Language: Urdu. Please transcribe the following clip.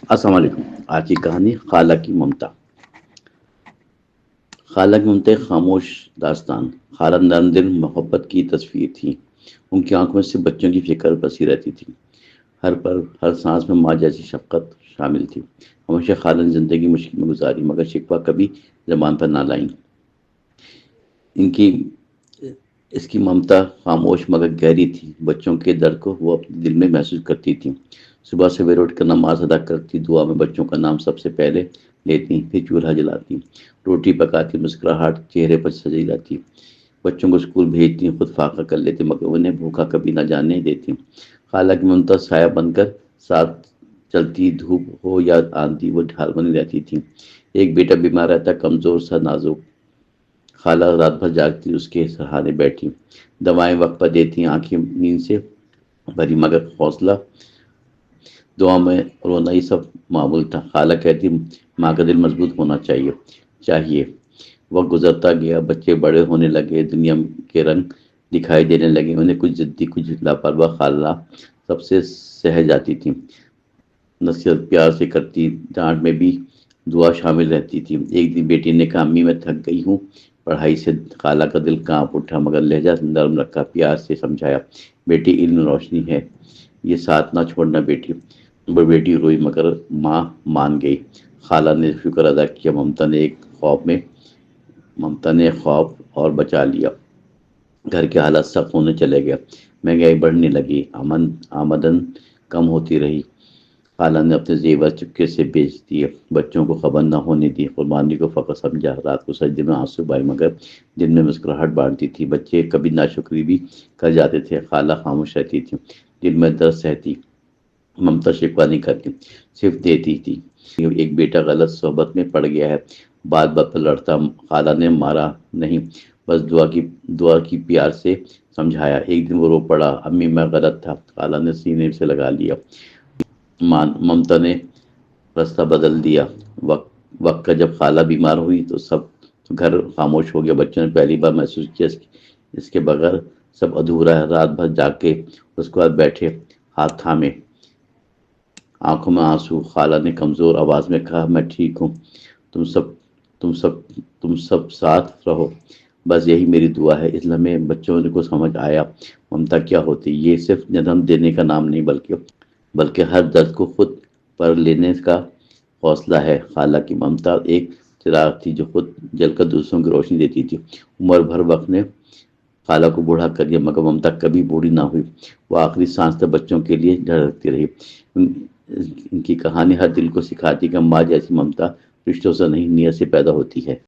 السلام علیکم۔ آج کی کہانی خالہ کی ممتا۔ خالہ کی ممتا ایک خاموش داستان، خالہ نرم دل محبت کی تصویر تھی۔ ان کی آنکھوں سے بچوں کی فکر بسی رہتی تھی، ہر پل ہر سانس میں ماں جیسی شفقت شامل تھی۔ ہمیشہ خالہ نے زندگی مشکل میں گزاری مگر شکوہ کبھی زبان پر نہ لائیں۔ ان کی اس کی ممتا خاموش مگر گہری تھی، بچوں کے درد کو وہ اپنے دل میں محسوس کرتی تھی۔ صبح سویرے اٹھ کر نماز ادا کرتی، دعا میں بچوں کا نام سب سے پہلے لیتی، پھر چولہا جلاتی، روٹی پکاتی، مسکراہٹ چہرے پر سجی جاتی، بچوں کو اسکول بھیجتی، خود فاقہ کر لیتی مگر انہیں بھوکا کبھی نہ جانے دیتی۔ خالہ کی ممتا سایہ بن کر ساتھ چلتی، دھوپ ہو یا آندھی وہ ڈھال بنی رہتی تھی۔ ایک بیٹا بیمار رہتا، کمزور سا نازک، خالہ رات بھر جاگتی اس کے سہارے بیٹھی، دوائیں وقت پر دیتی، آنکھیں نیند سے بھری مگر حوصلہ دعا میں رونا ہی سب معمول تھا۔ خالہ کہتی ماں کا دل مضبوط ہونا چاہیے۔ وقت گزرتا گیا، بچے بڑے ہونے لگے، دنیا کے رنگ دکھائی دینے لگے، انہیں کچھ ضدی کچھ لاپرواہ خالہ سب سے سہ جاتی تھی، نصیحت پیار سے کرتی، ڈانٹ میں بھی دعا شامل رہتی تھی۔ ایک دن بیٹی نے کہا امی میں تھک گئی ہوں پڑھائی سے۔ خالہ کا دل کانپ اٹھا مگر لہجہ نرم رکھا، پیار سے سمجھایا بیٹی علم روشنی ہے، یہ ساتھ نہ چھوڑنا بیٹی۔ بیٹی روئی مگر ماں مان گئی۔ خالہ نے شکر ادا کیا، ممتا نے خواب اور بچا لیا۔ گھر کے حالات سخت ہونے چلے گئے، مہنگائی بڑھنے لگی، آمدن کم ہوتی رہی۔ خالہ نے اپنے زیور چپکے سے بیچ دیے، بچوں کو خبر نہ ہونے دی، قربانی کو فقط سمجھا۔ رات کو سجدے میں آنسو بہائے مگر دن میں مسکراہٹ بانٹتی تھی۔ بچے کبھی ناشکری بھی کر جاتے تھے، خالہ خاموش رہتی تھی، دل میں درد سہتی۔ ممتا شکوہ نہیں کرتی، صرف دیتی تھی۔ ایک بیٹا غلط صحبت میں پڑ گیا ہے، بات بات پر لڑتا، خالہ نے مارا نہیں، بس دعا کی پیار سے سمجھایا۔ ایک دن وہ رو پڑا امی میں غلط تھا، خالہ نے سینے سے لگا لیا، ممتا نے راستہ بدل دیا۔ وقت کا جب خالہ بیمار ہوئی تو سب گھر خاموش ہو گیا۔ بچوں نے پہلی بار محسوس کیا اس کے بغیر سب ادھورا ہے۔ رات بھر جاگ کے اس کے بعد بیٹھے، ہاتھ تھامے، آنکھوں میں آنسو۔ خالہ نے کمزور آواز میں کہا میں ٹھیک ہوں، تم سب ساتھ رہو، بس یہی میری دعا ہے۔ اس لمحے بچوں کو سمجھ آیا ممتا کیا ہوتی، یہ صرف جنم دینے کا نام نہیں بلکہ ہر درد کو خود پر لینے کا حوصلہ ہے۔ خالہ کی ممتا ایک چراغ تھی جو خود جل کر دوسروں کی روشنی دیتی تھی۔ عمر بھر وقت نے خالہ کو بوڑھا کر دیا مگر ممتا کبھی بوڑھی نہ ہوئی، وہ آخری سانس تک بچوں کے لیے دھڑکتی رہی۔ ان کی کہانی ہر دل کو سکھاتی کہ ماں جیسی ممتا رشتوں سے نہیں نیت سے پیدا ہوتی ہے۔